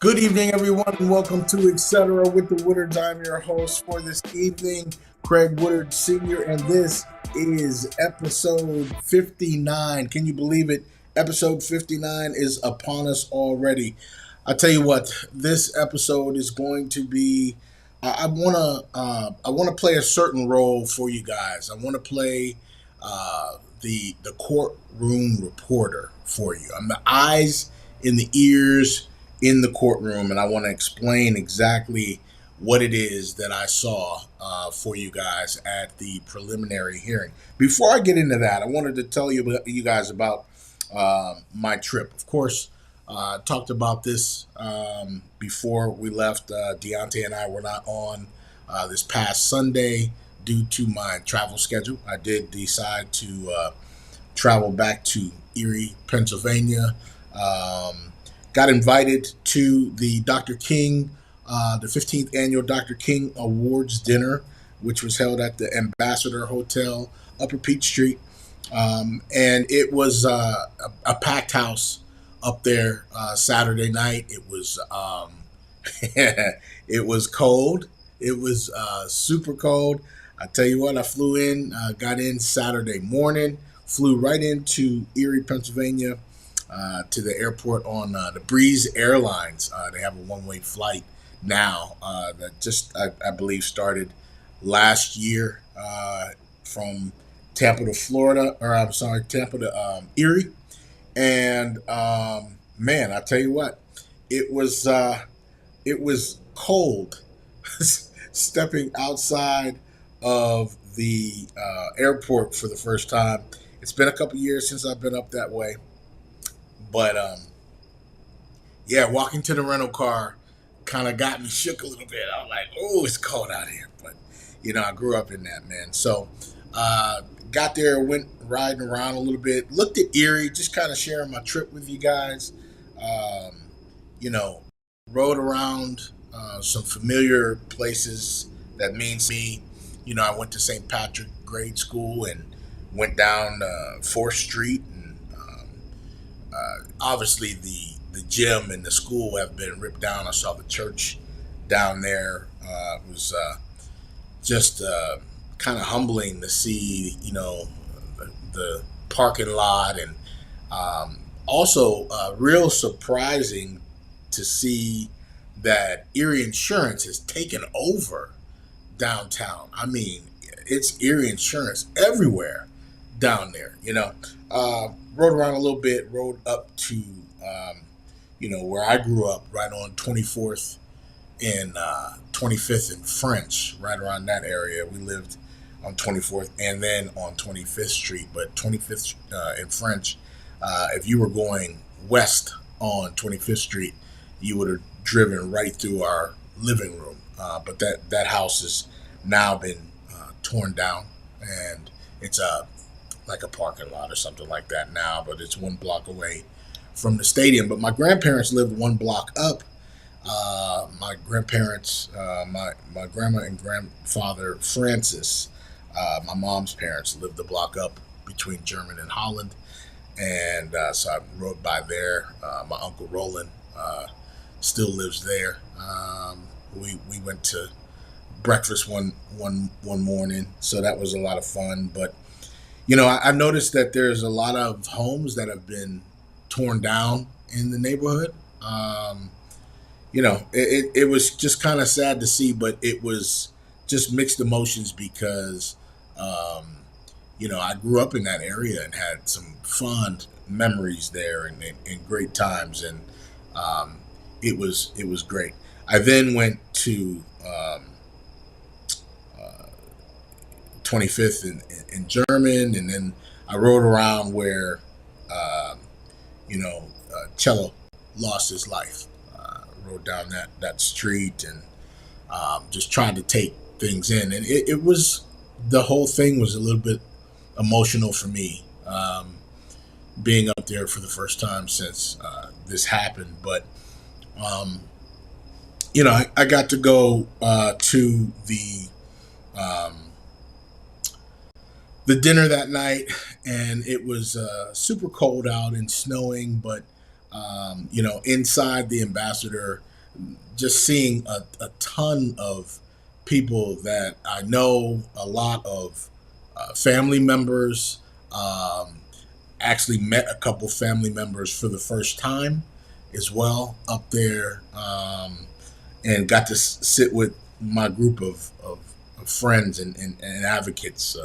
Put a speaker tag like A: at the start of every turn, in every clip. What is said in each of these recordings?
A: Good evening, everyone, and welcome to Etcetera with the Woodards. I'm your host for this evening, Craig Woodard Sr., and this is episode 59. Can you believe it? Episode 59 is upon us already. I tell you what, this episode is going to be. I want to play a certain role for you guys. I want to play the courtroom reporter for you. I'm the eyes and the ears in the courtroom, and I want to explain exactly what it is that I saw for you guys at the preliminary hearing. Before I get into that, I wanted to tell you guys about my trip. Of course, talked about this before we left. Deontay and I were not on this past Sunday due to my travel schedule. I did decide to travel back to Erie, Pennsylvania. Got invited to the Dr. King, the 15th annual Dr. King Awards dinner, which was held at the Ambassador Hotel, Upper Peach Street. And it was a packed house up there Saturday night. It was it was cold. It was super cold. I tell you what, I flew in, got in Saturday morning, flew right into Erie, Pennsylvania, to the airport on the Breeze Airlines. They have a one-way flight now that just, I believe, started last year from Tampa to Florida, or I'm sorry, Tampa to Erie. And man, I tell you what, it was cold stepping outside of the airport for the first time. It's been a couple years since I've been up that way. But yeah, walking to the rental car kind of got me shook a little bit. I was like, "Oh, it's cold out here." But I grew up in that, man. So got there, went riding around a little bit, looked at Erie, just kind of sharing my trip with you guys. Um, you know, rode around some familiar places that means to me. I went to St. Patrick grade school and went down 4th Street. Obviously, the gym and the school have been ripped down. I saw the church down there. It was just kind of humbling to see, the parking lot, and also real surprising to see that Erie Insurance has taken over downtown. I mean, it's Erie Insurance everywhere down there. Rode around a little bit, rode up to, where I grew up, right on 24th and 25th and French, right around that area. We lived on 24th and then on 25th Street, but 25th and French, if you were going west on 25th Street, you would have driven right through our living room. But that house has now been torn down, and it's like a parking lot or something like that now, but it's 1 block away from the stadium. But my grandparents lived 1 block up. My grandparents, my grandma and grandfather Francis, my mom's parents lived a block up between German and Holland, and so I rode by there. My uncle Roland still lives there. We went to breakfast one morning, so that was a lot of fun. But I noticed that there's a lot of homes that have been torn down in the neighborhood. It was just kind of sad to see, but it was just mixed emotions because, I grew up in that area and had some fond memories there, and great times, and it was great. I then went to 25th in German, and then I rode around where, Cello lost his life. Rode down that street, and just tried to take things in, and it was, the whole thing was a little bit emotional for me, being up there for the first time since this happened. But I got to go to um, the dinner that night, and it was super cold out and snowing. But inside the Ambassador, just seeing a ton of people that I know, a lot of family members. Actually met a couple family members for the first time as well up there, and got to sit with my group of friends and advocates.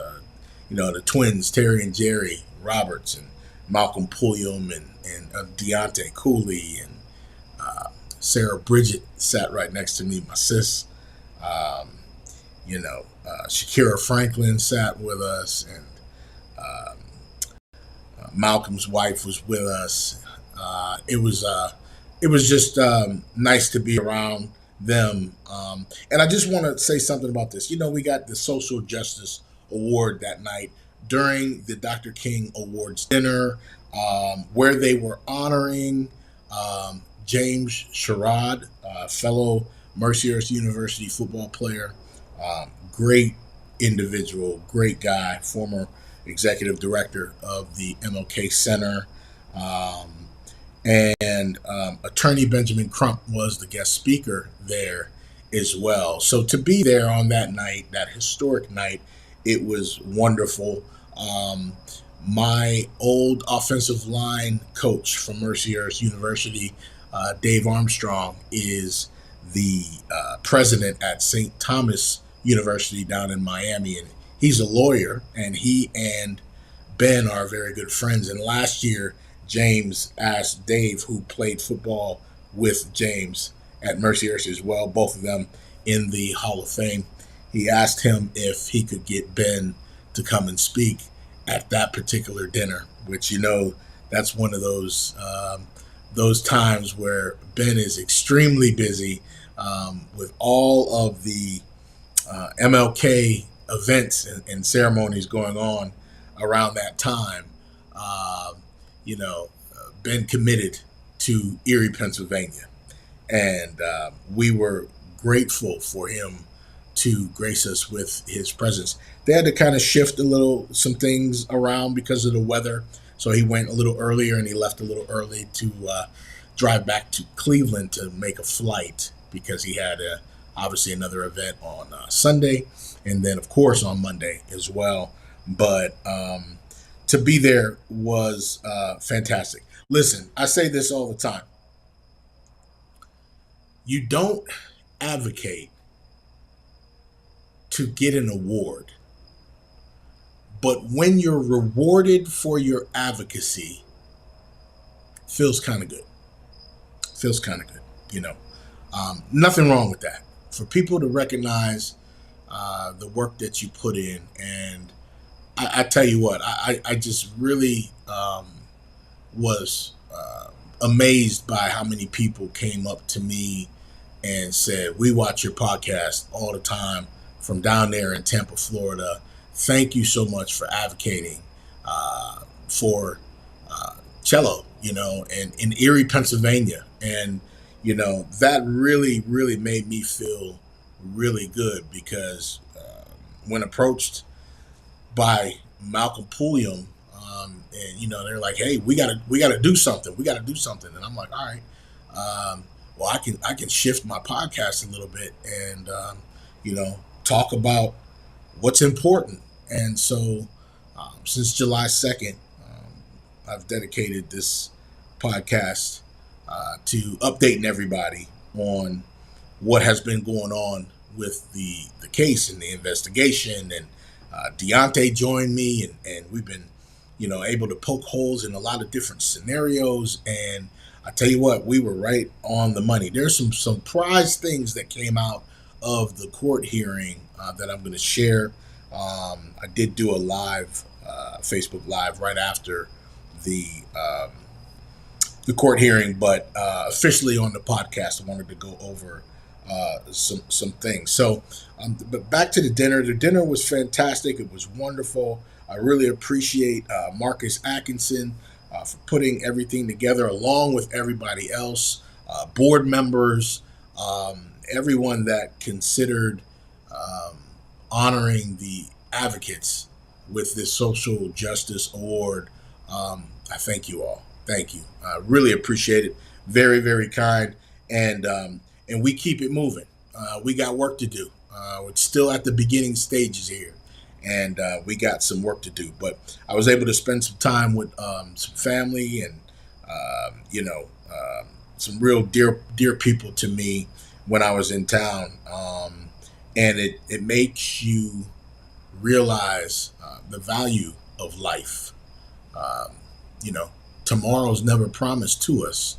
A: The twins, Terry and Jerry Roberts, and Malcolm Pulliam, and Deontay Cooley, and Sarah Bridget sat right next to me, my sis. Um, Shakira Franklin sat with us, and um, Malcolm's wife was with us. It was just nice to be around them. And I just want to say something about this. We got the Social Justice Award that night during the Dr. King Awards dinner, where they were honoring James Sherrod, fellow Mercyhurst University football player, great individual, great guy, former executive director of the MLK Center. Um, and Attorney Benjamin Crump was the guest speaker there as well. So to be there on that night, that historic night, it was wonderful. Um, my old offensive line coach from Mercyhurst University, Dave Armstrong, is the president at St. Thomas University down in Miami, and he's a lawyer, and he and Ben are very good friends. And last year, James asked Dave, who played football with James at Mercyhurst as well, both of them in the Hall of Fame. He asked him if he could get Ben to come and speak at that particular dinner, which that's one of those times where Ben is extremely busy with all of the MLK events and ceremonies going on around that time. Um, been committed to Erie, Pennsylvania, and we were grateful for him to grace us with his presence. They had to kind of shift some things around because of the weather, so he went a little earlier and he left a little early to drive back to Cleveland to make a flight because he had obviously another event on Sunday, and then of course on Monday as well. But to be there was fantastic. Listen, I say this all the time. You don't advocate to get an award, but when you're rewarded for your advocacy, feels kind of good. Feels kind of good, Nothing wrong with that. For people to recognize the work that you put in, and I tell you what, I just really was amazed by how many people came up to me and said, "We watch your podcast all the time from down there in Tampa, Florida. Thank you so much for advocating for cello, and in Erie, Pennsylvania." And that really, really made me feel really good because when approached by Malcolm Pulliam, and they're like, "Hey, we gotta do something. We gotta do something." And I'm like, "All right, well, I can shift my podcast a little bit and talk about what's important." And so, since July 2nd, I've dedicated this podcast to updating everybody on what has been going on with the case and the investigation. And Deontay joined me, and we've been, able to poke holes in a lot of different scenarios. And I tell you what, we were right on the money. There's some surprise things that came out of the court hearing that I'm going to share. I did do a live Facebook Live right after the court hearing, but officially on the podcast, I wanted to go over some things. So, but back to the dinner. The dinner was fantastic. It was wonderful. I really appreciate Marcus Atkinson for putting everything together, along with everybody else, board members, everyone that considered honoring the advocates with this social justice award. I thank you all. Thank you. I really appreciate it. Very, very kind. And and we keep it moving. We got work to do. We're still at the beginning stages here, and we got some work to do. But I was able to spend some time with some family and some real dear people to me when I was in town, and it makes you realize the value of life. Um, you know, Tomorrow's never promised to us,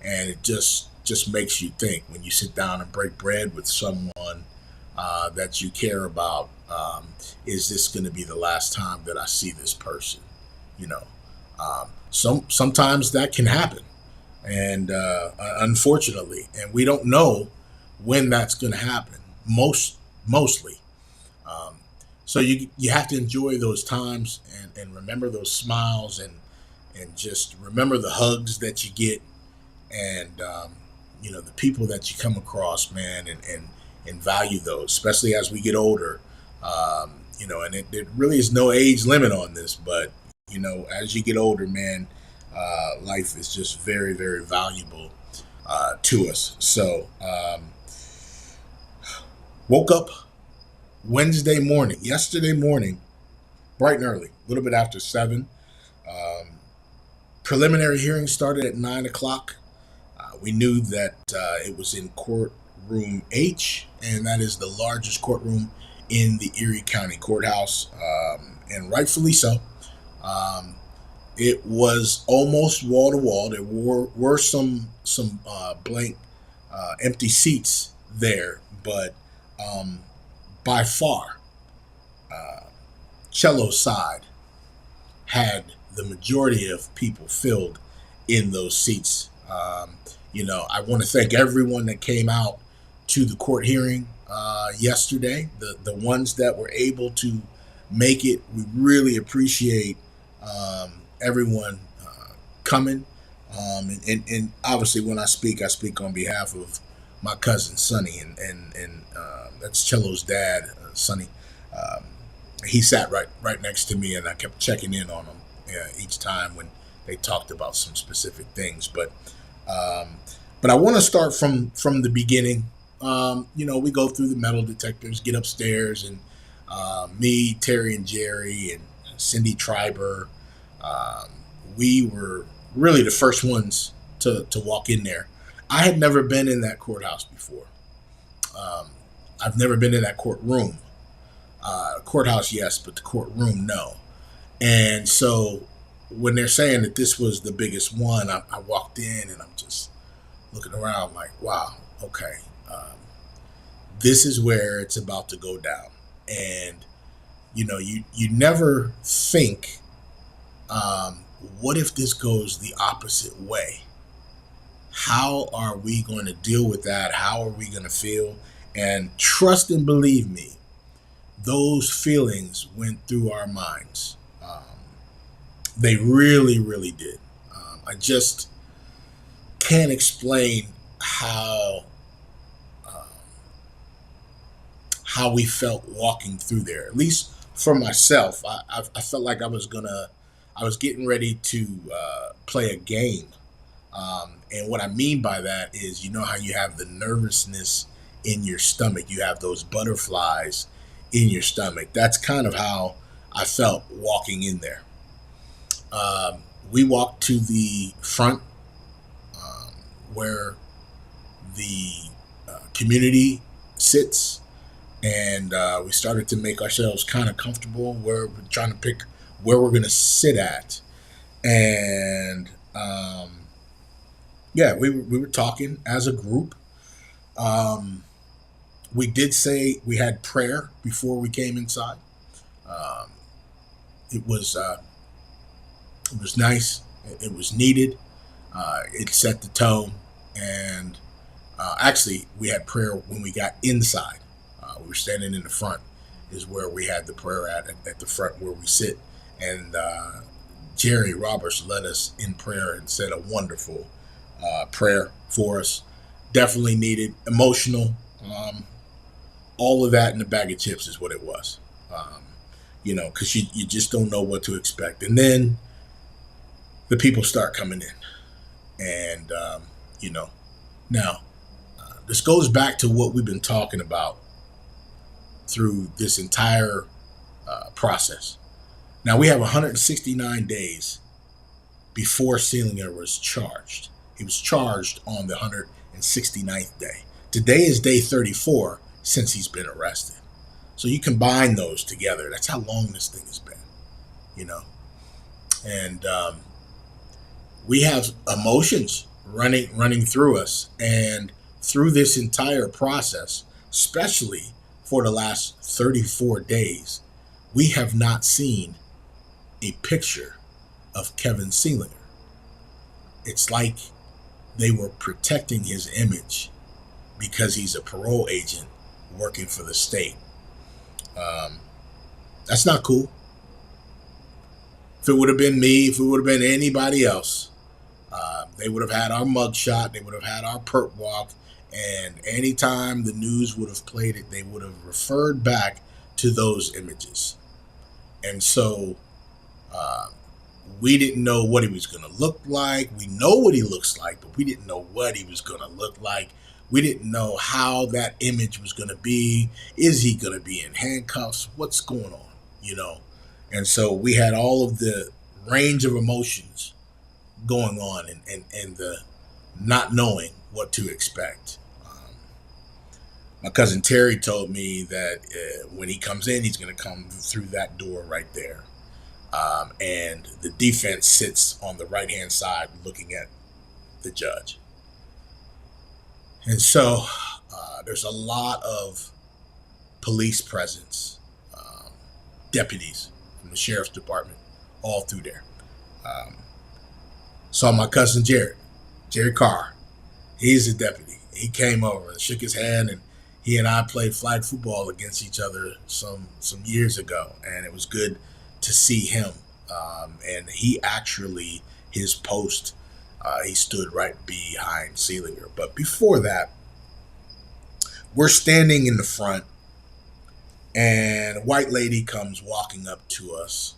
A: and it just makes you think when you sit down and break bread with someone that you care about. Is this going to be the last time that I see this person? You know, sometimes that can happen, and unfortunately, and we don't know when that's going to happen. Mostly, um, so you have to enjoy those times and remember those smiles and just remember the hugs that you get and the people that you come across, man, and value those, especially as we get older. And it really is no age limit on this, but as you get older, man, life is just very, very valuable to us. So, woke up yesterday morning, bright and early, a little bit after 7. Um, Preliminary hearing started at 9 o'clock. We knew that it was in courtroom H, and that is the largest courtroom in the Erie County Courthouse, and rightfully so. Um, it was almost wall to wall. There were some blank, empty seats there, but um, by far, uh, Cello's side had the majority of people filled in those seats. I want to thank everyone that came out to the court hearing yesterday. The ones that were able to make it, we really appreciate everyone coming. And obviously, when I speak on behalf of my cousin Sonny, and that's Cello's dad, Sonny. Um, he sat right next to me, and I kept checking in on him each time when they talked about some specific things. Um, but I want to start from the beginning. We go through the metal detectors, get upstairs, and me, Terry, and Jerry, and Cindy Triber, um, we were really the first ones to walk in there. I had never been in that courthouse before. Um, I've never been in that courtroom. Courthouse, yes, but the courtroom, no. And so when they're saying that this was the biggest one, I walked in and I'm just looking around like, wow, okay, this is where it's about to go down. And you never think, um, what if this goes the opposite way? How are we going to deal with that? How are we going to feel? And trust and believe me, those feelings went through our minds. They really, really did. I just can't explain um, how we felt walking through there. At least for myself, I felt like I was getting ready to play a game. And what I mean by that is, you know how you have the nervousness in your stomach, you have those butterflies in your stomach. That's kind of how I felt walking in there. We walked to the front, um, where the community sits, and we started to make ourselves kind of comfortable where we're trying to pick where we're going to sit at. And yeah, we were talking as a group. Um, we did say we had prayer before we came inside. Um, it was nice. It was needed. It set the tone, and actually, we had prayer when we got inside. We were standing in the front, is where we had the prayer at the front where we sit, and Jerry Roberts led us in prayer and said a wonderful prayer for us. Definitely needed, emotional. Um, all of that in a bag of chips is what it was. Because you just don't know what to expect, and then the people start coming in, and you know now this goes back to what we've been talking about through this entire process. Now we have 169 days before Sealinger was charged. He was charged on the 169th day. Today is day 34 since he's been arrested. So you combine those together. That's how long this thing has been, you know. And we have emotions running through us, and through this entire process, especially for the last 34 days, we have not seen a picture of Kevin Sealinger. It's like they were protecting his image because he's a parole agent working for the state. That's not cool. If it would have been me, if it would have been anybody else, they would have had our mugshot, they would have had our perp walk, and anytime the news would have played it, they would have referred back to those images. And so we didn't know what he was going to look like. We know what he looks like, but we didn't know what he was going to look like. We didn't know how that image was going to be. Is he going to be in handcuffs? What's going on? You know? And so we had all of the range of emotions going on, and the not knowing what to expect. My cousin Terry told me that when he comes in, he's going to come through that door right there. And the defense sits on the right-hand side looking at the judge. And so there's a lot of police presence, deputies from the sheriff's department, all through there. Saw my cousin Jerry Carr. He's a deputy. He came over and shook his hand, and he and I played flag football against each other some years ago, and it was good to see him. And he actually, his post, he stood right behind Sealinger. But before that, we're standing in the front, and a white lady comes walking up to us,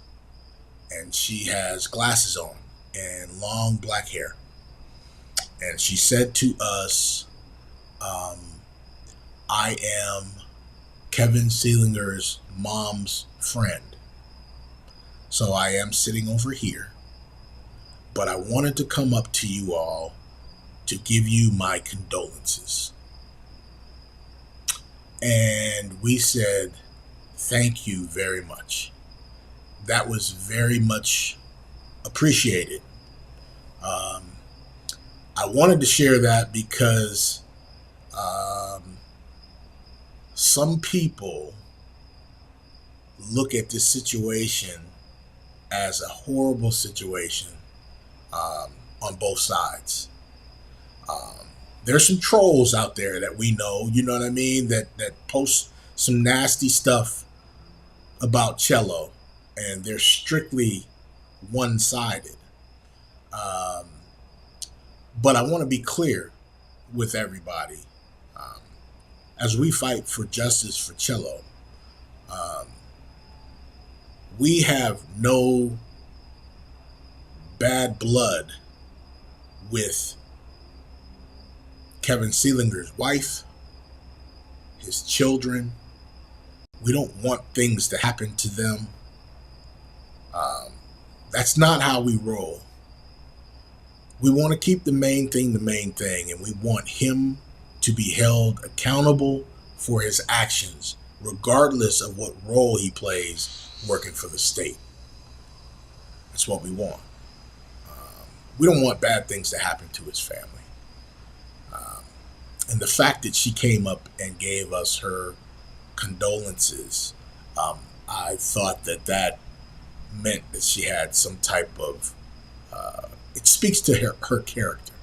A: and she has glasses on and long black hair. And she said to us, I am Kevin Sealinger's mom's friend. So I am sitting over here, but I wanted to come up to you all to give you my condolences. And we said, thank you very much. That was very much appreciated. I wanted to share that because some people look at this situation as a horrible situation on both sides. There's some trolls out there that we know, you know what I mean, that post some nasty stuff about Cello, and they're strictly one-sided. But I want to be clear with everybody. As we fight for justice for Cello, we have no bad blood with Kevin Sealinger's wife, his children. We don't want things to happen to them. That's not how we roll. We want to keep the main thing, and we want him to be held accountable for his actions, regardless of what role he plays working for the state. That's what we want. We don't want bad things to happen to his family. And the fact that she came up and gave us her condolences, I thought that meant that she had some type of, it speaks to her character.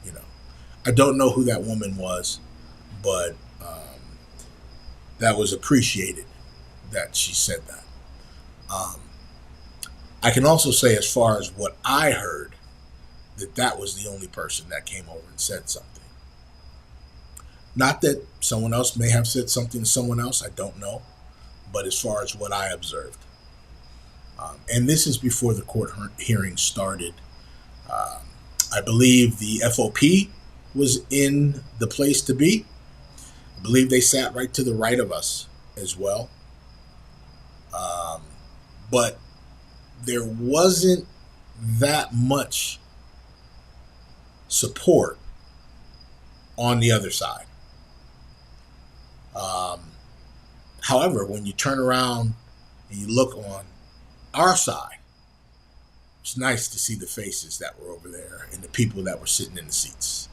A: You know, I don't know who that woman was, but that was appreciated that she said that. I can also say, as far as what I heard, that was the only person that came over and said something. Not that someone else may have said something to someone else, I don't know, but as far as what I observed. And this is before the court hearing started. I believe the FOP was in the place to be. I believe they sat right to the right of us as well. Um, but there wasn't that much support on the other side. Um, However, when you turn around and you look on our side, it's nice to see the faces that were over there and the people that were sitting in the seats.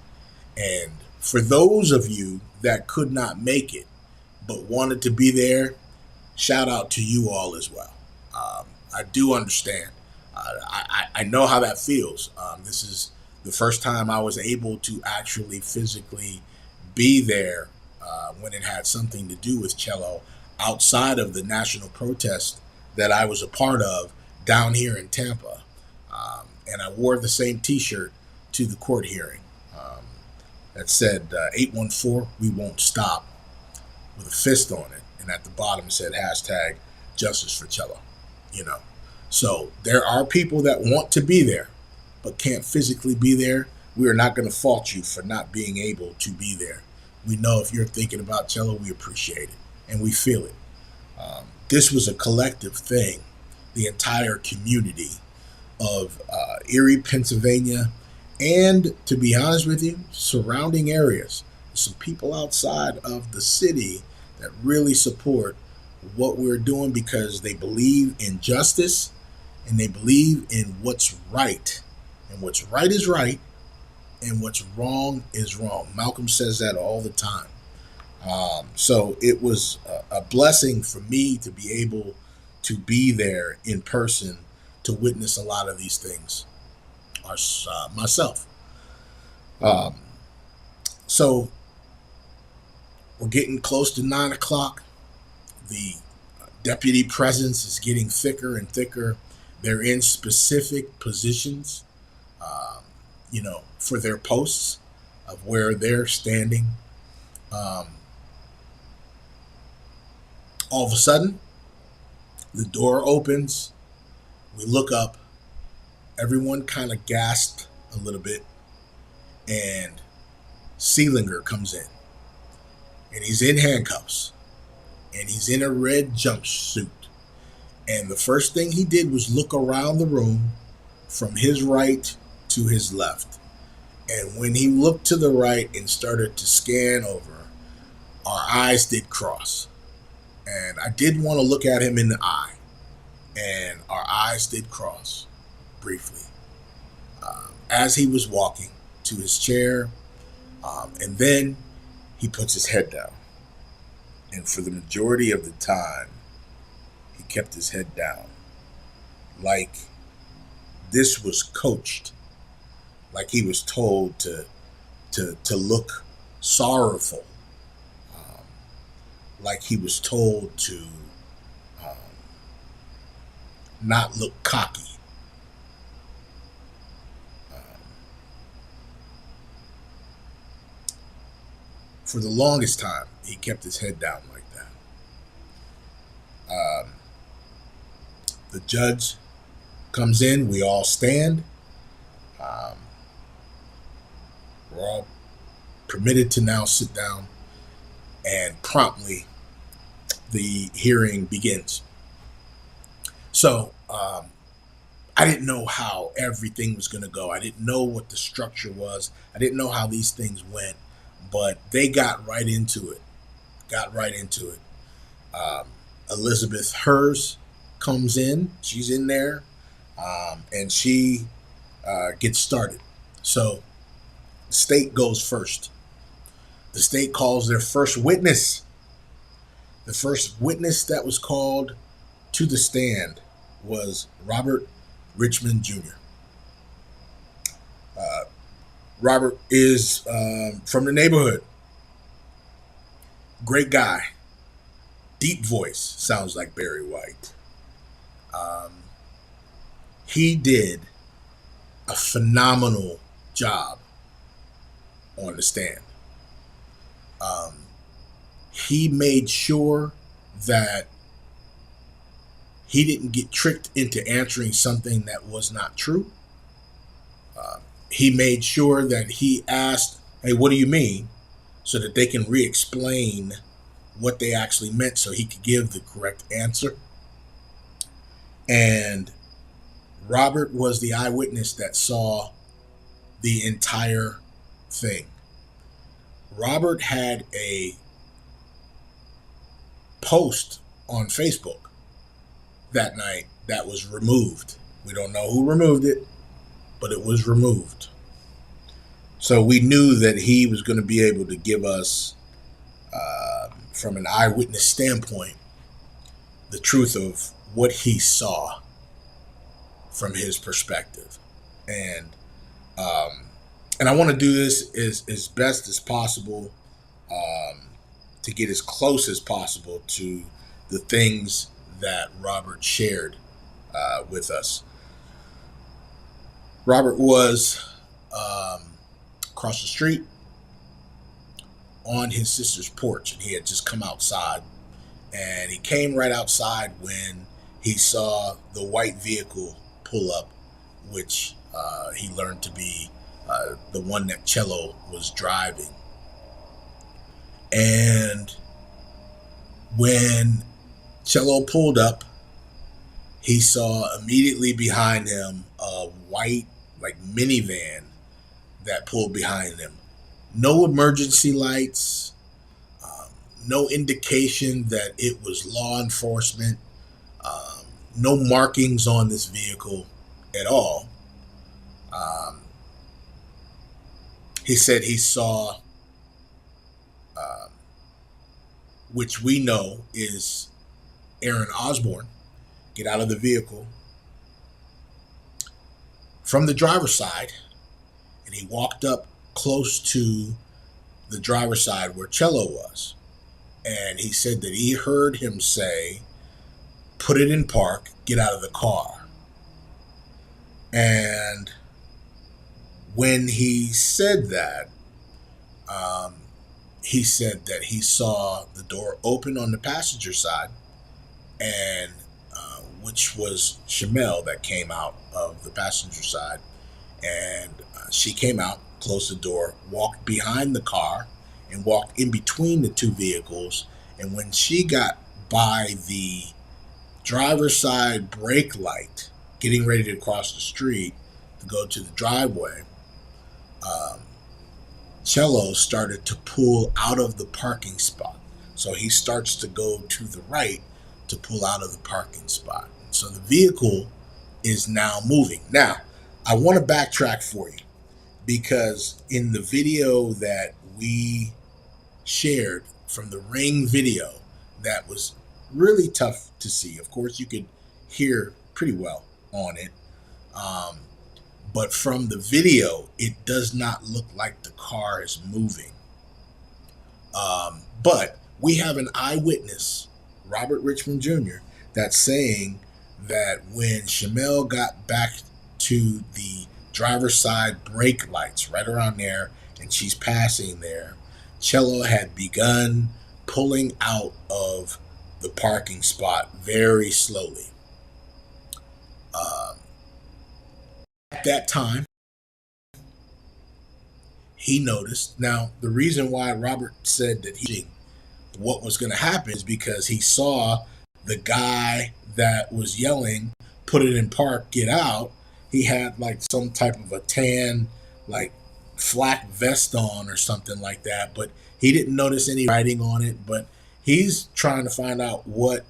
A: And for those of you that could not make it but wanted to be there, shout out to you all as well. I do understand. I know how that feels. This is the first time I was able to actually physically be there when it had something to do with cello outside of the national protest that I was a part of down here in Tampa. And I wore the same T-shirt to the court hearing that said 814 we won't stop with a fist on it, and at the bottom said hashtag justice for cello. You know, so there are people that want to be there but can't physically be there. We are not going to fault you for not being able to be there. We know if you're thinking about cello, we appreciate it and we feel it. This was a collective thing. The entire community of Erie, Pennsylvania, and to be honest with you, surrounding areas. Some people outside of the city that really support what we're doing because they believe in justice and they believe in what's right. And what's right is right and what's wrong is wrong. Malcolm says that all the time. So it was a blessing for me to be able to be there in person to witness a lot of these things myself. So we're getting close to 9 o'clock. The deputy presence is getting thicker and thicker. They're in specific positions, for their posts of where they're standing. All of a sudden, the door opens. We look up. Everyone kind of gasped a little bit. And Seelinger comes in. And he's in handcuffs. And he's in a red jumpsuit. And the first thing he did was look around the room from his right to his left. And when he looked to the right and started to scan over, our eyes did cross. And I did want to look at him in the eye. And our eyes did cross briefly as he was walking to his chair. And then he puts his head down. And for the majority of the time, he kept his head down. Like this was coached. Like he was told to look sorrowful. Like he was told to not look cocky. For the longest time, he kept his head down like that. The judge comes in. We all stand. We're all permitted to now sit down, and promptly the hearing begins. So I didn't know how everything was going to go. I didn't know what the structure was. I didn't know how these things went, but they got right into it. Elizabeth Hers comes in. She's in there, and she gets started. So the state goes first. The state calls their first witness. The first witness that was called to the stand was Robert Richmond Jr. Robert is from the neighborhood. Great guy. Deep voice. Sounds like Barry White. He did a phenomenal job on the stand. He made sure that he didn't get tricked into answering something that was not true. He made sure that he asked Hey, what do you mean? So that they can re explain what they actually meant so he could give the correct answer. And Robert was the eyewitness that saw the entire thing. Robert had a post on Facebook that night that was removed. We don't know who removed it, but it was removed. So we knew that he was going to be able to give us, from an eyewitness standpoint, the truth of what he saw from his perspective. And um, and I want to do this as best as possible, um, to get as close as possible to the things that Robert shared with us. Robert was um, across the street on his sister's porch, and he had just come outside. And he came right outside when he saw the white vehicle pull up, which he learned to be the one that Cello was driving. And when Cello pulled up, he saw immediately behind him a white, like, minivan that pulled behind him. No emergency lights, um, no indication that it was law enforcement, um, no markings on this vehicle at all. Um, he said he saw, um, which we know is Aaron Osborne, get out of the vehicle from the driver's side, and he walked up close to the driver's side where Cello was. And he said that he heard him say, "Put it in park, get out of the car." And when he said that, um, he said that he saw the door open on the passenger side, and which was Shamel that came out of the passenger side. And she came out, closed the door, walked behind the car, and walked in between the two vehicles. And when she got by the driver's side brake light, getting ready to cross the street to go to the driveway, um, Cello started to pull out of the parking spot. So he starts to go to the right to pull out of the parking spot. So the vehicle is now moving. Now, I want to backtrack for you, because in the video that we shared from the Ring video, that was really tough to see. Of course, you could hear pretty well on it. Um, but from the video, it does not look like the car is moving. But we have an eyewitness, Robert Richmond Jr., that's saying that when Shamel got back to the driver's side brake lights right around there, and she's passing there, Cello had begun pulling out of the parking spot very slowly. Um, at that time, he noticed. Now, the reason why Robert said that what was going to happen is because he saw the guy that was yelling, "Put it in park, get out." He had like some type of a tan, like, flak vest on or something like that, but he didn't notice any writing on it. But he's trying to find out what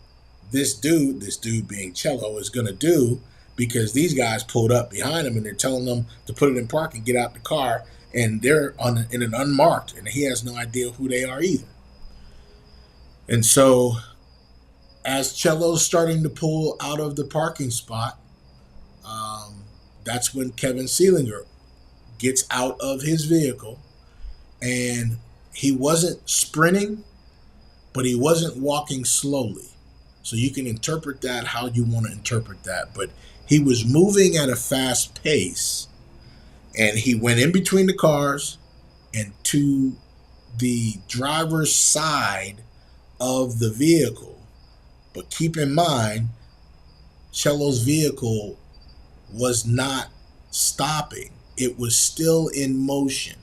A: this dude being Cello, is going to do, because these guys pulled up behind him and they're telling them to put it in park and get out the car, and they're in an unmarked, and he has no idea who they are either. And so, as Cello's starting to pull out of the parking spot, um, that's when Kevin Seelinger gets out of his vehicle, and he wasn't sprinting, but he wasn't walking slowly. So you can interpret that how you want to interpret that. But he was moving at a fast pace, and he went in between the cars and to the driver's side of the vehicle. But keep in mind, Cello's vehicle was not stopping. It was still in motion.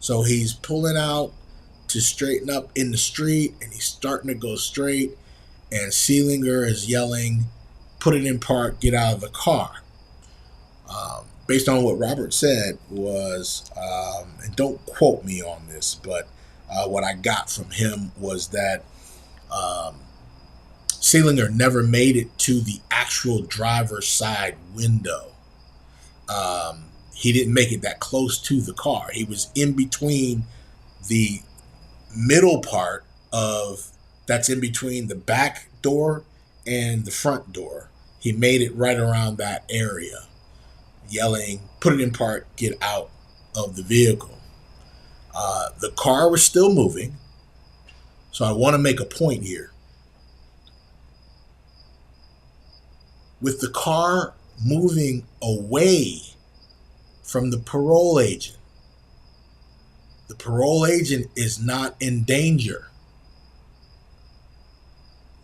A: So he's pulling out to straighten up in the street, and he's starting to go straight. And Seelinger is yelling, "Put it in park, get out of the car." Based on what Robert said was, and don't quote me on this, but what I got from him was that um, Seelinger never made it to the actual driver's side window. He didn't make it that close to the car. He was in between the middle part of that's in between the back door and the front door. He made it right around that area, yelling, "Put it in park, get out of the vehicle." The car was still moving, so I want to make a point here. With the car moving away from the parole agent is not in danger.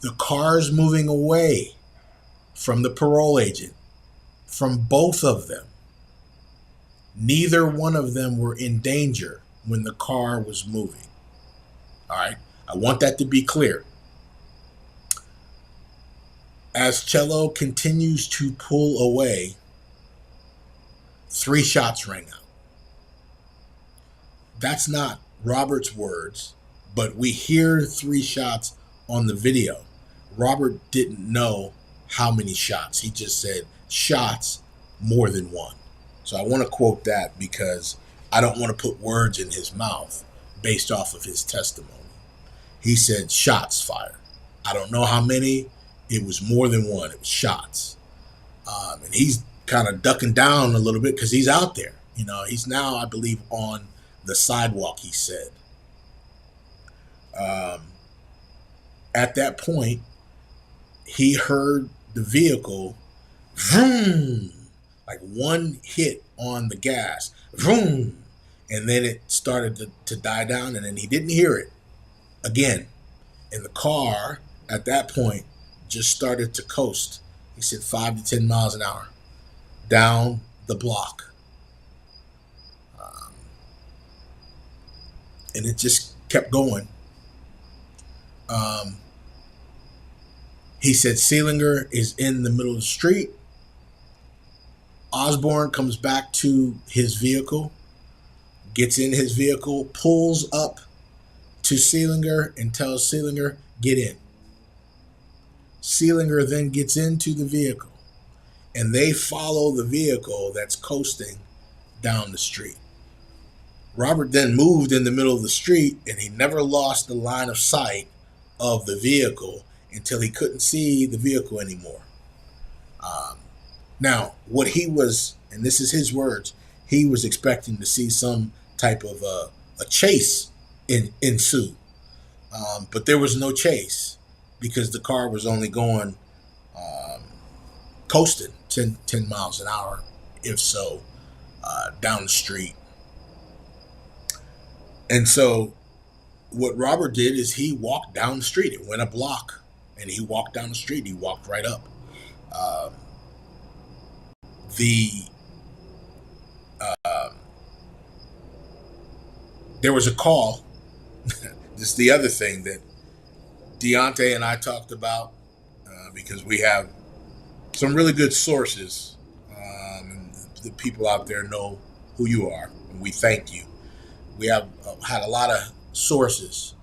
A: The car's moving away from the parole agent, from both of them. Neither one of them were in danger when the car was moving. All right, I want that to be clear. As Cello continues to pull away, 3 shots rang out. That's not Robert's words, but we hear 3 shots on the video. Robert didn't know how many shots. He just said shots, more than one. So I want to quote that because I don't want to put words in his mouth based off of his testimony. He said shots fired. I don't know how many. It was more than one. It was shots. And he's kind of ducking down a little bit because he's out there. You know, he's now, I believe, on the sidewalk, he said. At that point, he heard the vehicle, vroom, like one hit on the gas, vroom, and then it started to die down, and then he didn't hear it again. And the car, at that point, just started to coast. He said 5 to 10 miles an hour down the block. And it just kept going. He said Seelinger is in the middle of the street. Osborne comes back to his vehicle, gets in his vehicle, pulls up to Seelinger and tells Seelinger, "Get in." Seelinger then gets into the vehicle, and they follow the vehicle that's coasting down the street. Robert then moved in the middle of the street, and he never lost the line of sight of the vehicle until he couldn't see the vehicle anymore. Now, what he was, and this is his words, he was expecting to see some type of a chase ensue. But there was no chase because the car was only going coasting 10 miles an hour, if so, down the street. And so what Robert did is he walked down the street. It went a block, and he walked down the street. He walked right up. There was a call. This is the other thing that Deontay and I talked about because we have some really good sources. And the people out there know who you are, and we thank you. We have had a lot of sources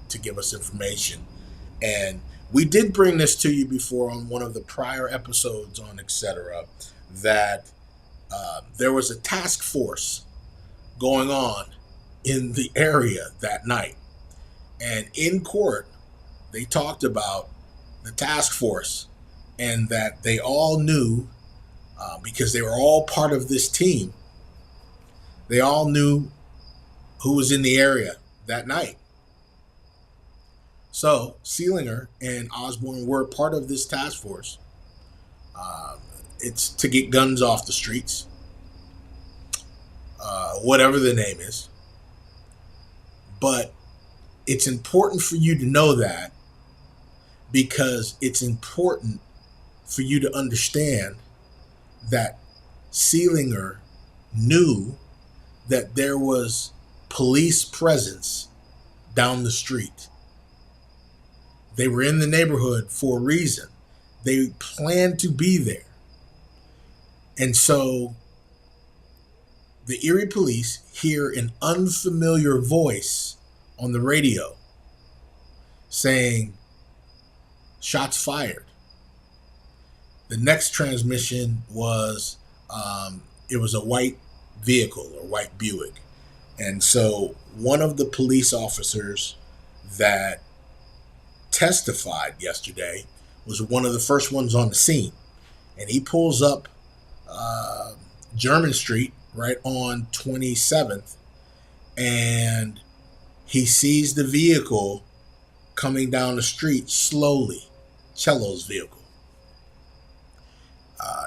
A: to give us information. And we did bring this to you before on one of the prior episodes on Etcetera, that there was a task force going on in the area that night. And in court, they talked about the task force and that they all knew, because they were all part of this team, they all knew who was in the area that night. So Seelinger and Osborne were part of this task force. It's to get guns off the streets, whatever the name is. But it's important for you to know that, because it's important for you to understand that Seelinger knew that there was police presence down the street. They were in the neighborhood for a reason. They planned to be there. And so the Erie police hear an unfamiliar voice on the radio saying, "Shots fired." The next transmission was, it was a white vehicle or white Buick. And so one of the police officers that testified yesterday was one of the first ones on the scene. And he pulls up German Street right on 27th, and he sees the vehicle coming down the street slowly, Cello's vehicle.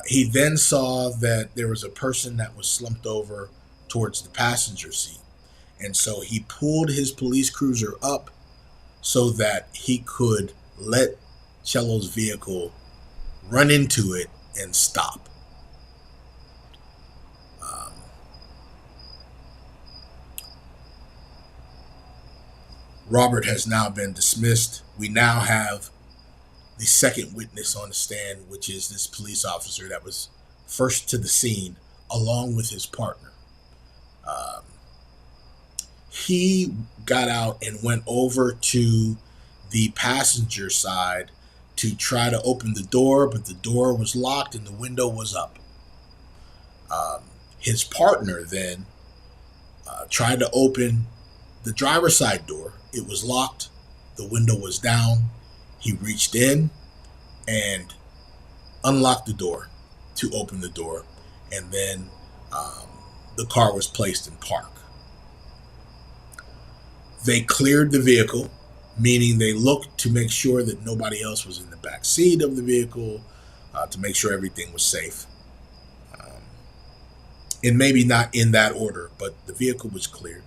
A: He then saw that there was a person that was slumped over towards the passenger seat. And so he pulled his police cruiser up so that he could let Cello's vehicle run into it and stop. Robert has now been dismissed. We now have the second witness on the stand, which is this police officer that was first to the scene, along with his partner. He got out and went over to the passenger side to try to open the door, but the door was locked and the window was up. His partner then tried to open the driver's side door. It was locked. The window was down. He reached in and unlocked the door to open the door, and then the car was placed in park. They cleared the vehicle, meaning they looked to make sure that nobody else was in the back seat of the vehicle, to make sure everything was safe. And maybe not in that order, but the vehicle was cleared.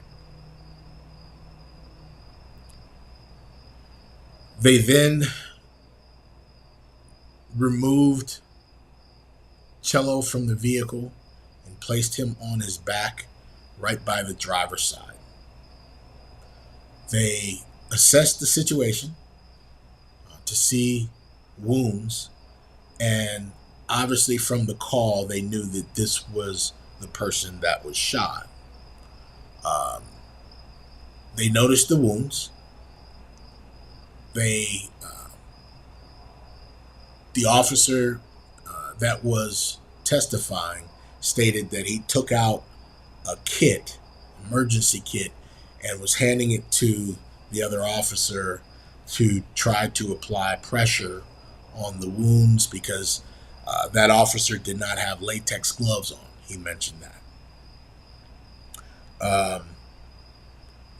A: They then removed Cello from the vehicle and placed him on his back right by the driver's side. They assessed the situation to see wounds, and obviously from the call they knew that this was the person that was shot. They noticed the wounds. The officer that was testifying stated that he took out a kit, emergency kit, and was handing it to the other officer to try to apply pressure on the wounds because that officer did not have latex gloves on. He mentioned that.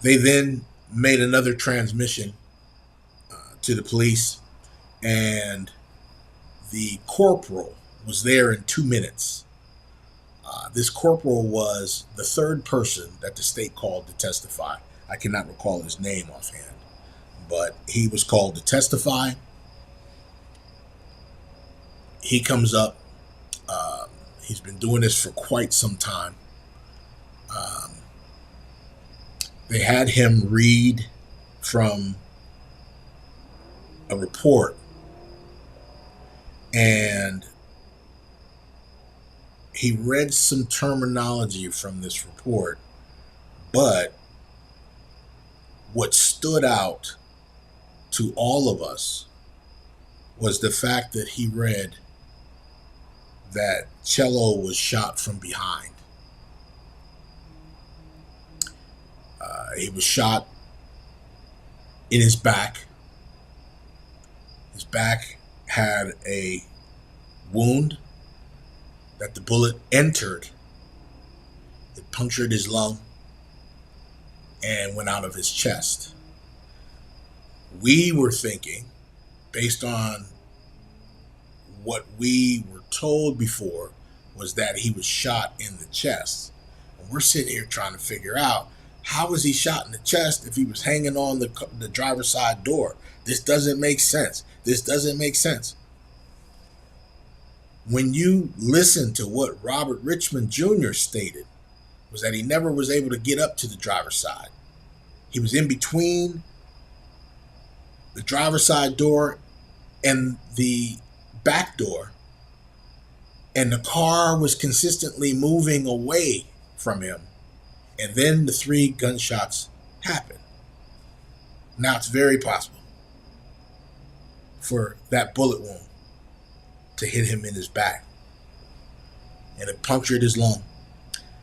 A: They then made another transmission to the police, and the corporal was there in 2 minutes. This corporal was the third person that the state called to testify. I cannot recall his name offhand, but he was called to testify. He comes up. He's been doing this for quite some time. They had him read from a report, and he read some terminology from this report, but what stood out to all of us was the fact that he read that Cello was shot from behind. He was shot in his back. His back had a wound that the bullet entered. It punctured his lung and went out of his chest. We were thinking, based on what we were told before, was that he was shot in the chest. And we're sitting here trying to figure out, how was he shot in the chest if he was hanging on the driver's side door? This doesn't make sense. This doesn't make sense. When you listen to what Robert Richmond Jr. stated, was that he never was able to get up to the driver's side. He was in between the driver's side door and the back door, and the car was consistently moving away from him. And then the 3 gunshots happened. Now it's very possible for that bullet wound to hit him in his back, and it punctured his lung.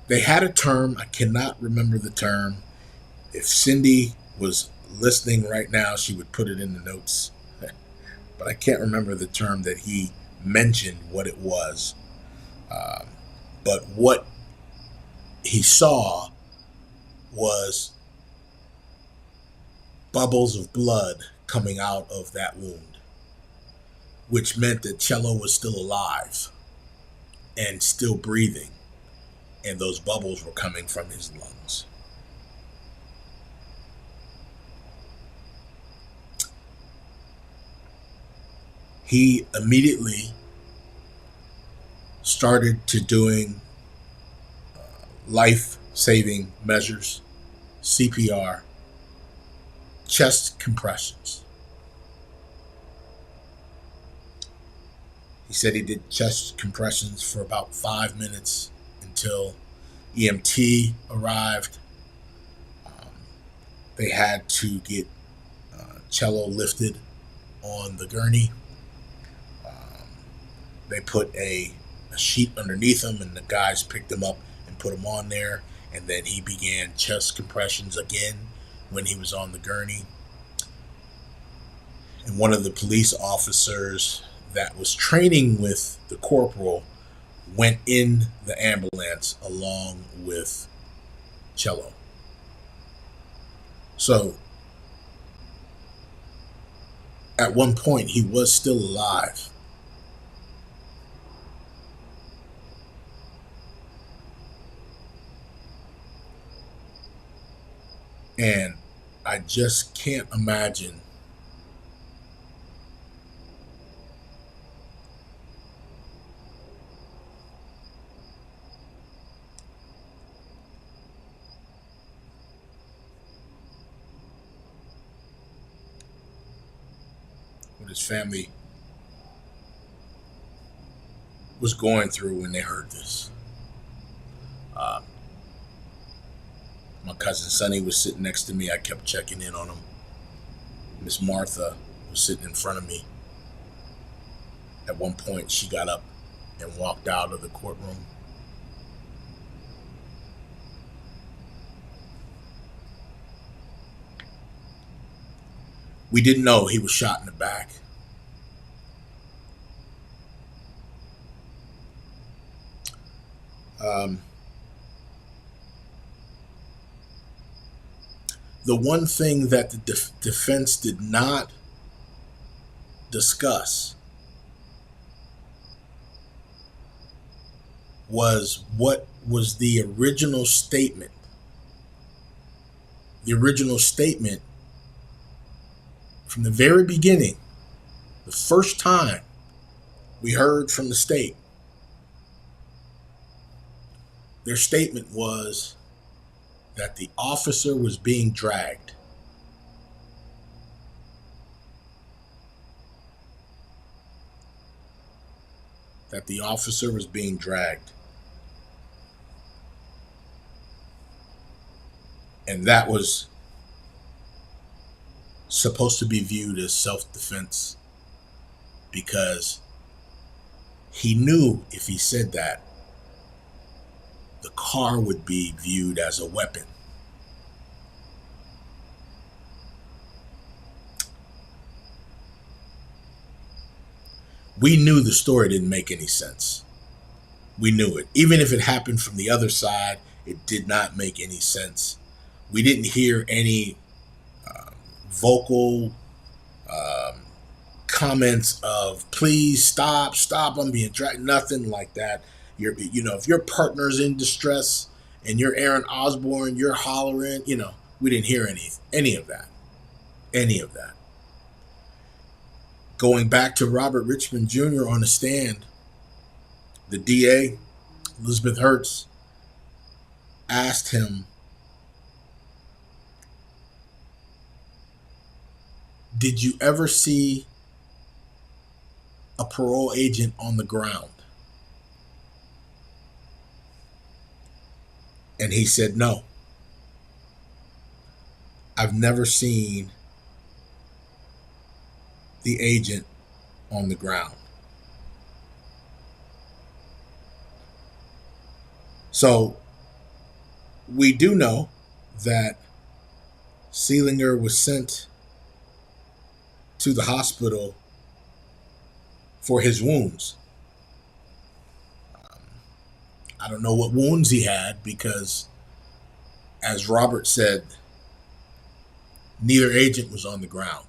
A: They had a term, I cannot remember the term. If Cindy was listening right now, she would put it in the notes. But I can't remember the term that he mentioned, what it was. But what he saw was bubbles of blood coming out of that wound, which meant that Cello was still alive and still breathing, and those bubbles were coming from his lungs. He immediately started to doing life-saving measures, CPR, chest compressions. He said he did chest compressions for about 5 minutes until EMT arrived. They had to get Cello lifted on the gurney. They put a sheet underneath him, and the guys picked him up and put him on there. And then he began chest compressions again when he was on the gurney. And one of the police officers that was training with the corporal went in the ambulance along with Cello. So at one point he was still alive. And I just can't imagine what his family was going through when they heard this. My cousin Sonny was sitting next to me. I kept checking in on him. Miss Martha was sitting in front of me. At one point, she got up and walked out of the courtroom. We didn't know he was shot in the back. The one thing that the defense did not discuss was what was the original statement. The original statement from the very beginning, the first time we heard from the state, their statement was that the officer was being dragged. That the officer was being dragged. And that was supposed to be viewed as self-defense, because he knew if he said that, the car would be viewed as a weapon. We knew the story didn't make any sense. We knew it. Even if it happened from the other side, it did not make any sense. We didn't hear any vocal comments of "please stop, I'm being dragged," nothing like that. If your partner's in distress and you're Aaron Osborne, you're hollering, we didn't hear any of that. Any of that. Going back to Robert Richmond Jr. on the stand, the DA, Elizabeth Hertz, asked him, "Did you ever see a parole agent on the ground?" And he said, "No, I've never seen the agent on the ground." So we do know that Seelinger was sent to the hospital for his wounds. I don't know what wounds he had because, as Robert said, neither agent was on the ground.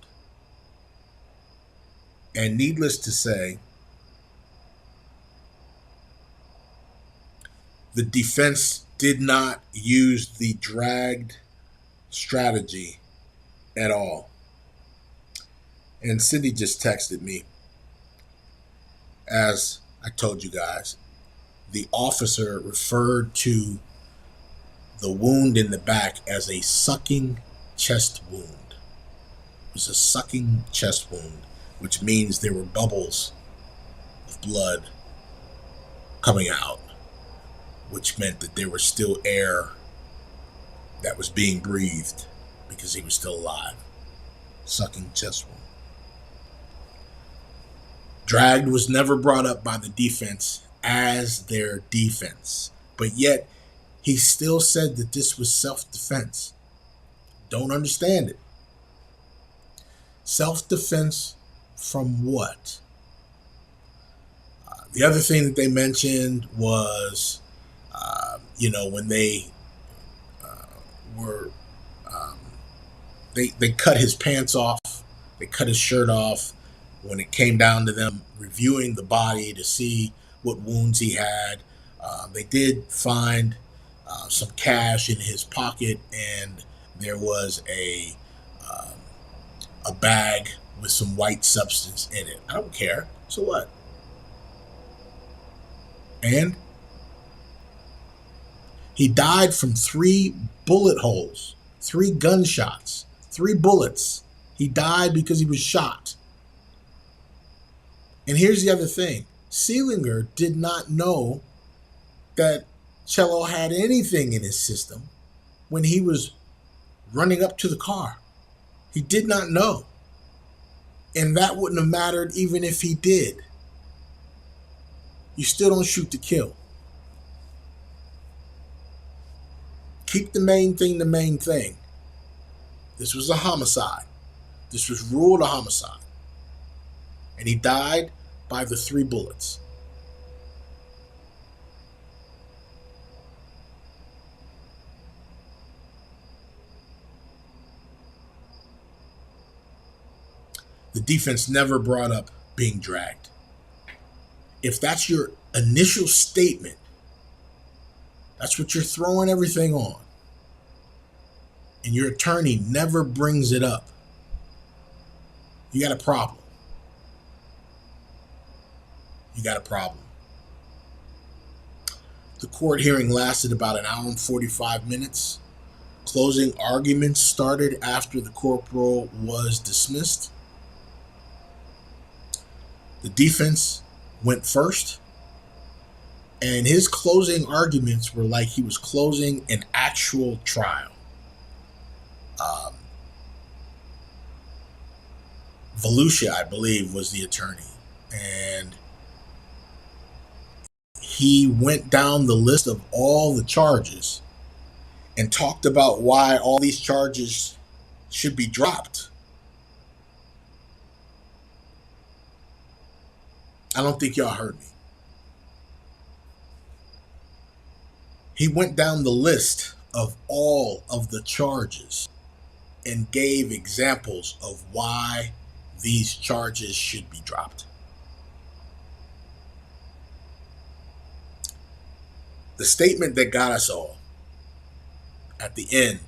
A: And needless to say, the defense did not use the dragged strategy at all. And Cindy just texted me, as I told you guys, the officer referred to the wound in the back as a sucking chest wound. It was a sucking chest wound, which means there were bubbles of blood coming out, which meant that there was still air that was being breathed because he was still alive. Sucking chest wound. Dragged was never brought up by the defense as their defense, but yet he still said that this was self-defense. Don't understand it. Self-defense from what? The other thing that they mentioned was, when they were, they cut his pants off, they cut his shirt off. When it came down to them reviewing the body to see what wounds he had, they did find some cash in his pocket, and there was a bag with some white substance in it. I don't care. So what? And he died from 3 bullet holes, 3 gunshots, 3 bullets. He died because he was shot. And here's the other thing. Seelinger did not know that Cello had anything in his system when he was running up to the car. He did not know. And that wouldn't have mattered even if he did. You still don't shoot to kill. Keep the main thing the main thing. This was a homicide. This was ruled a homicide. And he died by the 3 bullets. The defense never brought up being dragged. If that's your initial statement, that's what you're throwing everything on, and your attorney never brings it up, you got a problem. You got a problem. The court hearing lasted about an hour and 45 minutes. Closing arguments started after the corporal was dismissed. The defense went first, and his closing arguments were like he was closing an actual trial. Volusia, I believe, was the attorney, and he went down the list of all the charges and talked about why all these charges should be dropped. I don't think y'all heard me. He went down the list of all of the charges and gave examples of why these charges should be dropped. The statement that got us all at the end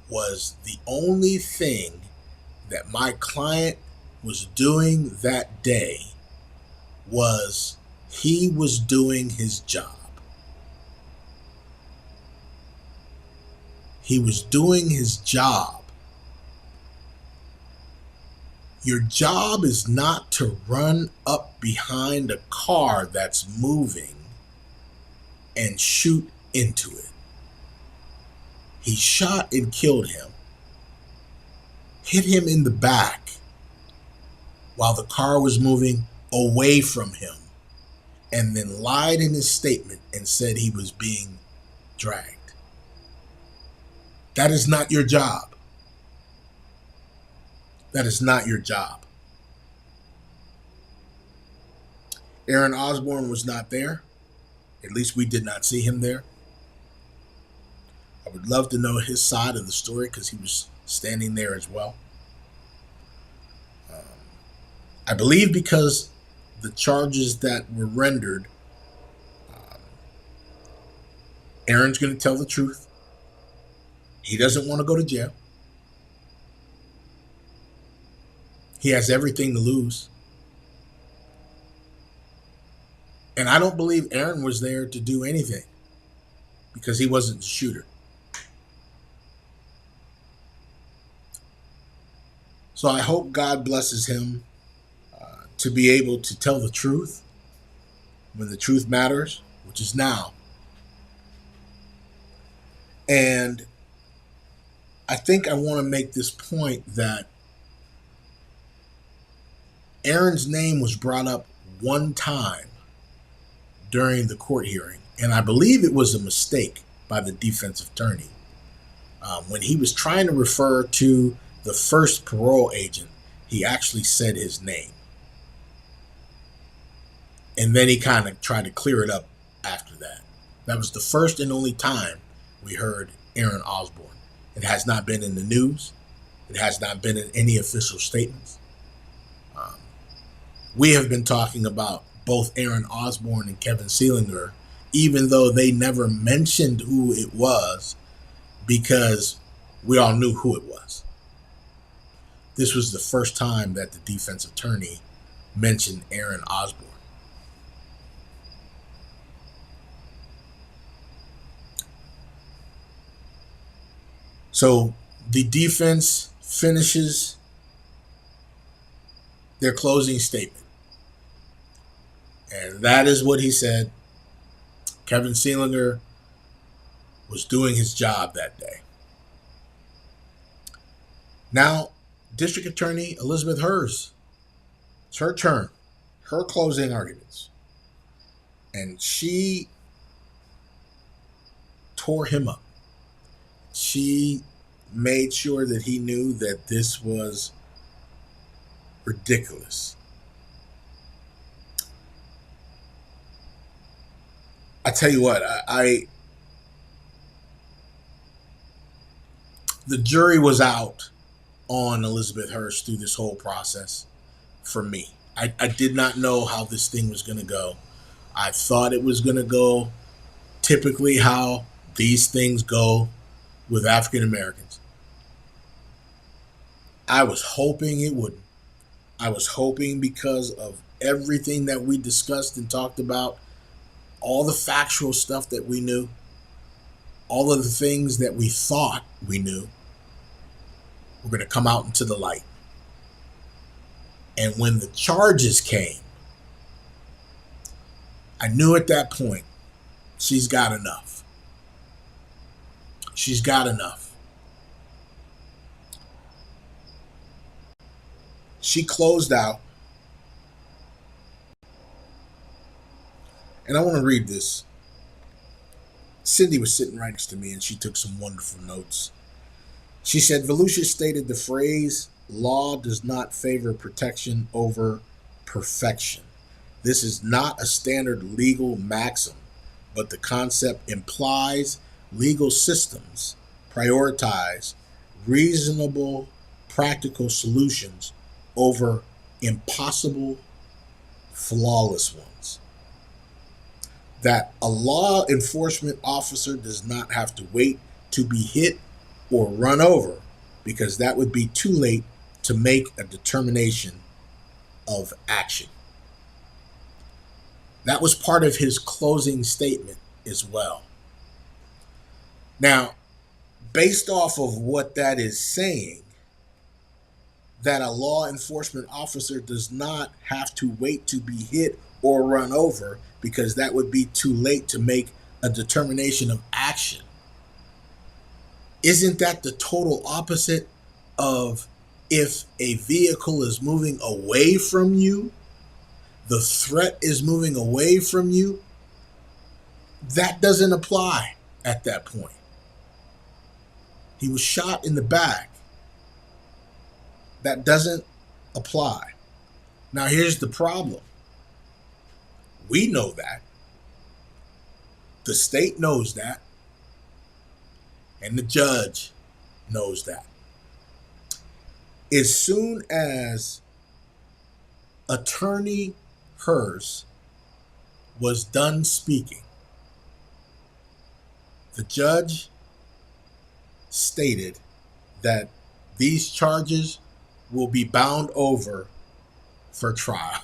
A: was the only thing that my client was doing that day was he was doing his job. He was doing his job. Your job is not to run up behind a car that's moving and shoot into it. He shot and killed him, hit him in the back while the car was moving away from him, and then lied in his statement and said he was being dragged. That is not your job. That is not your job. Aaron Osborne was not there. At least we did not see him there. I would love to know his side of the story because he was standing there as well. I believe because the charges that were rendered, Aaron's going to tell the truth. He doesn't want to go to jail. He has everything to lose. And I don't believe Aaron was there to do anything because he wasn't the shooter. So I hope God blesses him to be able to tell the truth when the truth matters, which is now. And I think I want to make this point that Aaron's name was brought up one time during the court hearing, and I believe it was a mistake by the defense attorney. When he was trying to refer to the first parole agent, he actually said his name. And then he kind of tried to clear it up after that. That was the first and only time we heard Aaron Osborne. It has not been in the news. It has not been in any official statements. We have been talking about both Aaron Osborne and Kevin Seelinger, even though they never mentioned who it was, because we all knew who it was. This was the first time that the defense attorney mentioned Aaron Osborne. So the defense finishes their closing statement. And that is what he said. Kevin Seelinger was doing his job that day. Now, District Attorney Elizabeth Hers, it's her turn, her closing arguments. And she tore him up. She made sure that he knew that this was ridiculous. I tell you what, the jury was out on Elizabeth Hurst through this whole process for me. I did not know how this thing was going to go. I thought it was going to go typically how these things go with African Americans. I was hoping it wouldn't. I was hoping because of everything that we discussed and talked about, all the factual stuff that we knew, all of the things that we thought we knew, were going to come out into the light. And when the charges came, I knew at that point, she's got enough. She's got enough. She closed out. And I want to read this. Cindy was sitting right next to me and she took some wonderful notes. She said, Volusia stated the phrase, law does not favor protection over perfection. This is not a standard legal maxim, but the concept implies legal systems prioritize reasonable, practical solutions over impossible, flawless ones. That a law enforcement officer does not have to wait to be hit or run over, because that would be too late to make a determination of action. That was part of his closing statement as well. Now, Based off of what that is saying, that a law enforcement officer does not have to wait to be hit or run over because that would be too late to make a determination of action. Isn't that the total opposite of if a vehicle is moving away from you, the threat is moving away from you? That doesn't apply at that point. He was shot in the back. That doesn't apply. Now, here's the problem. We know that. The state knows that. And the judge knows that. As soon as Attorney Hers was done speaking, the judge stated that these charges will be bound over for trial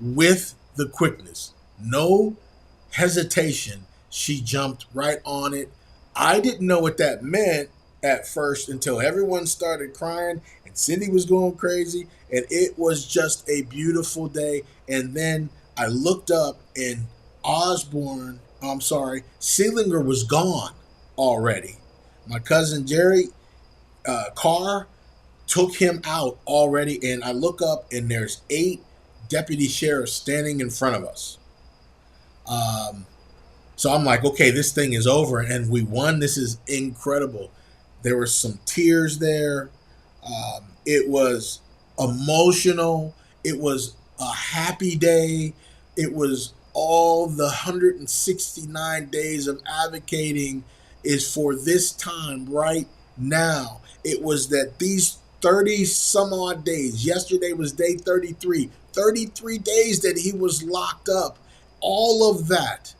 A: with the quickness. No hesitation. She jumped right on it. I didn't know what that meant at first until everyone started crying and Cindy was going crazy, and it was just a beautiful day. And then I looked up and Seelinger was gone already. My cousin Jerry Carr took him out already, and I look up and there's 8 deputy sheriffs standing in front of us. So I'm like, okay, this thing is over and we won. This is incredible. There were some tears there. It was emotional. It was a happy day. It was all the 169 days of advocating is for this time right now. It was that these 30 some odd days, yesterday was day 33 days that he was locked up. All of that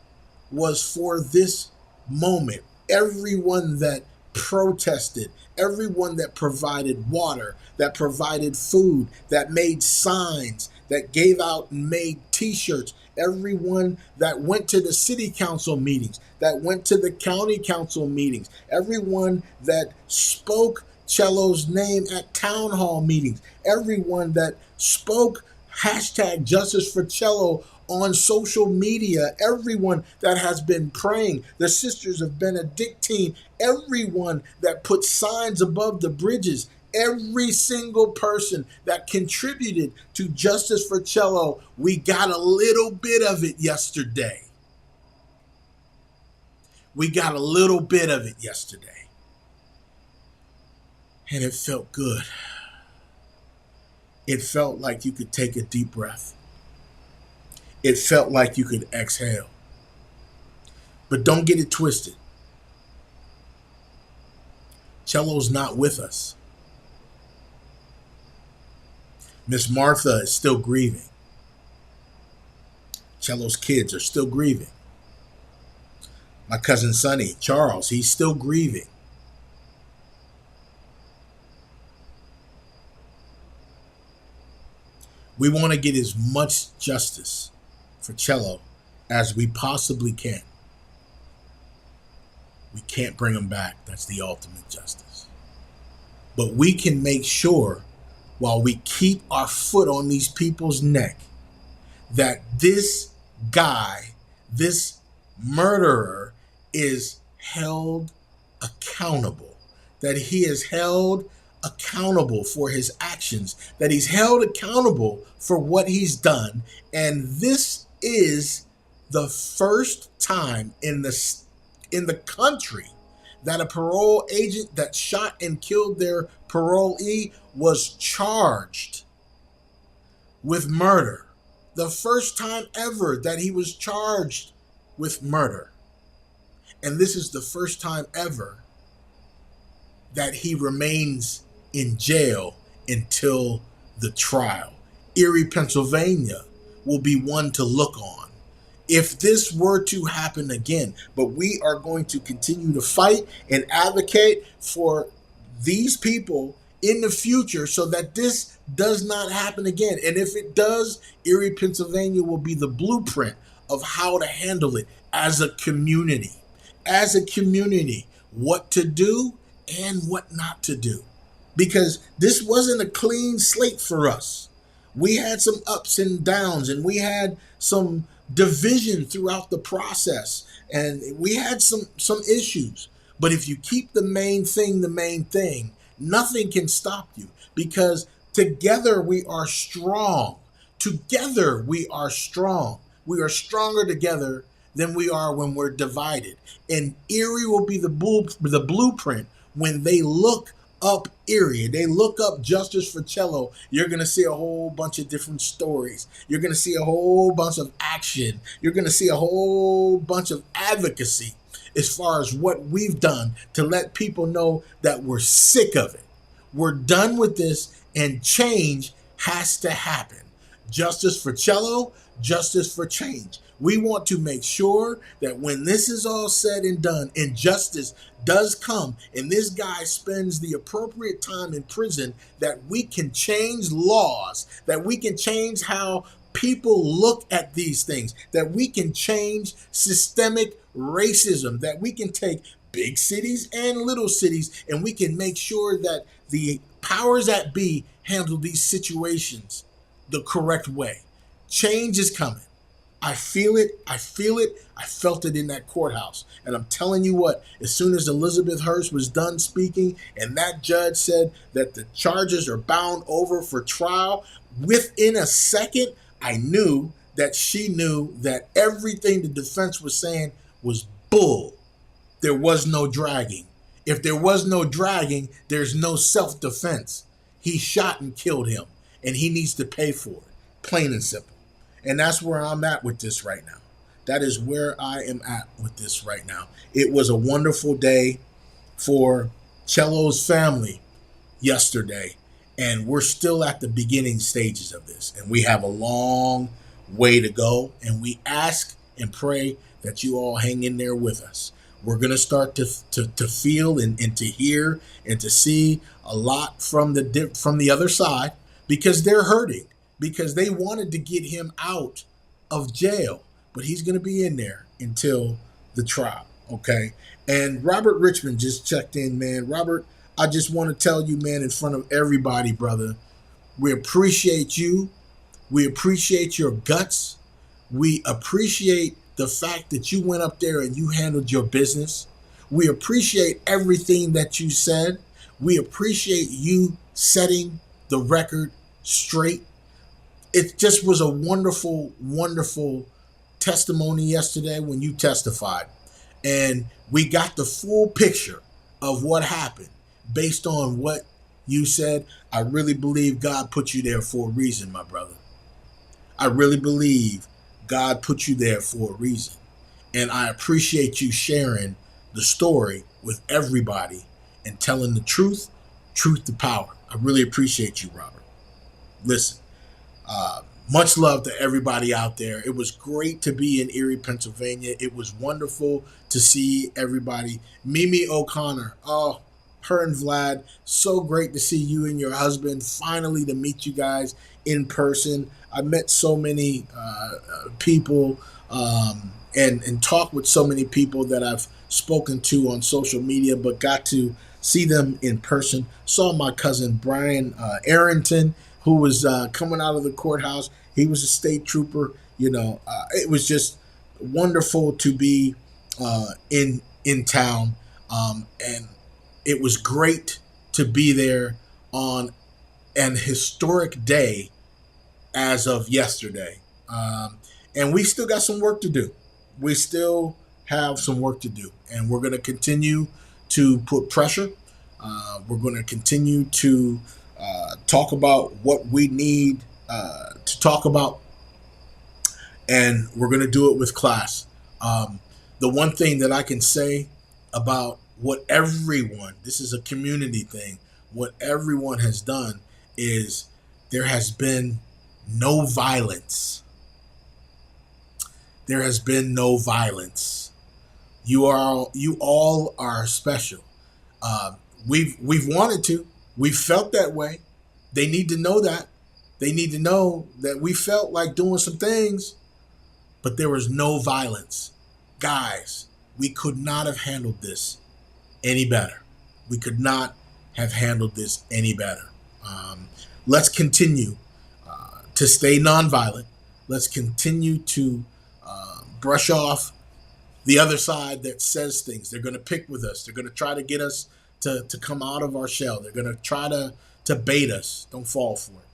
A: was for this moment. Everyone that protested, everyone that provided water, that provided food, that made signs, that gave out and made t-shirts, everyone that went to the city council meetings, that went to the county council meetings, everyone that spoke Cello's name at town hall meetings, everyone that spoke hashtag Justice for Cello on social media, everyone that has been praying, the Sisters of Benedictine, everyone that put signs above the bridges, every single person that contributed to Justice for Cello, we got a little bit of it yesterday. We got a little bit of it yesterday. And it felt good. It felt like you could take a deep breath. It felt like you could exhale. But don't get it twisted. Cello's not with us. Miss Martha is still grieving. Cello's kids are still grieving. My cousin Sonny, Charles, he's still grieving. We want to get as much justice for Cello as we possibly can. We can't bring him back. That's the ultimate justice. But we can make sure, while we keep our foot on these people's neck, that this guy, this murderer, is held accountable. That he is held accountable for his actions. That he's held accountable for what he's done. And this is the first time in the country that a parole agent that shot and killed their parolee was charged with murder. The first time ever that he was charged with murder. And this is the first time ever that he remains in jail until the trial. Erie, Pennsylvania will be one to look on if this were to happen again. But we are going to continue to fight and advocate for these people in the future so that this does not happen again. And if it does, Erie, Pennsylvania will be the blueprint of how to handle it as a community. As a community, what to do and what not to do, because this wasn't a clean slate for us. We had some ups and downs, and we had some division throughout the process, and we had some issues. But if you keep the main thing, nothing can stop you, because together we are strong. Together we are strong. We are stronger together than we are when we're divided. And Erie will be the blueprint. When they look up Erie, they look up Justice for Cello, you're going to see a whole bunch of different stories. You're going to see a whole bunch of action. You're going to see a whole bunch of advocacy as far as what we've done to let people know that we're sick of it. We're done with this, and change has to happen. Justice for Cello, justice for change. We want to make sure that when this is all said and done and justice does come and this guy spends the appropriate time in prison, that we can change laws, that we can change how people look at these things, that we can change systemic racism, that we can take big cities and little cities and we can make sure that the powers that be handle these situations the correct way. Change is coming. I feel it. I feel it. I felt it in that courthouse. And I'm telling you what, as soon as Elizabeth Hurst was done speaking and that judge said that the charges are bound over for trial, within a second, I knew that she knew that everything the defense was saying was bull. There was no dragging. If there was no dragging, there's no self-defense. He shot and killed him, and he needs to pay for it. Plain and simple. And that's where I'm at with this right now. That is where I am at with this right now. It was a wonderful day for Cello's family yesterday, and we're still at the beginning stages of this, and we have a long way to go, and we ask and pray that you all hang in there with us. We're going to start to feel and to hear and to see a lot from the other side, because they're hurting, because they wanted to get him out of jail, but he's going to be in there until the trial, okay? And Robert Richmond just checked in, man. Robert, I just want to tell you, man, in front of everybody, brother, we appreciate you. We appreciate your guts. We appreciate the fact that you went up there and you handled your business. We appreciate everything that you said. We appreciate you setting the record straight. It just was a wonderful, wonderful testimony yesterday when you testified. And we got the full picture of what happened based on what you said. I really believe God put you there for a reason, my brother. I really believe God put you there for a reason. And I appreciate you sharing the story with everybody and telling the truth to power. I really appreciate you, Robert. Listen, much love to everybody out there. It was great to be in Erie, Pennsylvania. It was wonderful to see everybody. Mimi O'Connor, oh, her and Vlad, so great to see you and your husband, finally to meet you guys in person. I met so many people and talked with so many people that I've spoken to on social media, but got to see them in person. Saw my cousin Brian Arrington, who was coming out of the courthouse. He was a state trooper. It was just wonderful to be in town, and it was great to be there on an historic day as of yesterday. And we still got some work to do. We still have some work to do, and we're going to continue to put pressure. We're going to continue to talk about what we need to talk about, and we're going to do it with class. The one thing that I can say about what everyone, this is a community thing, what everyone has done is there has been no violence. There has been no violence. You all are special. We've wanted to. We've felt that way. They need to know that. They need to know that we felt like doing some things, but there was no violence. Guys, we could not have handled this any better. We could not have handled this any better. Um, let's continue to stay nonviolent. Let's continue to brush off the other side that says things. They're going to pick with us. They're going to try to get us to come out of our shell. They're going to try to bait us. Don't fall for it.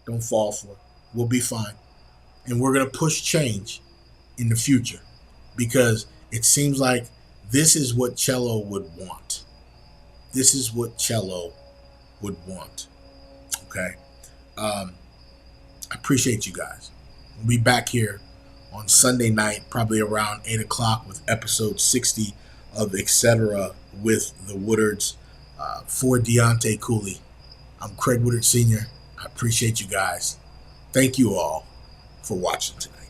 A: Don't fall for it. We'll be fine. And we're going to push change in the future because it seems like this is what Cello would want. This is what Cello would want. Okay. I appreciate you guys. We'll be back here on Sunday night, probably around 8 o'clock, with episode 60 of Etcetera with the Woodards. For Deontay Cooley, I'm Craig Woodard Sr. I appreciate you guys. Thank you all for watching today.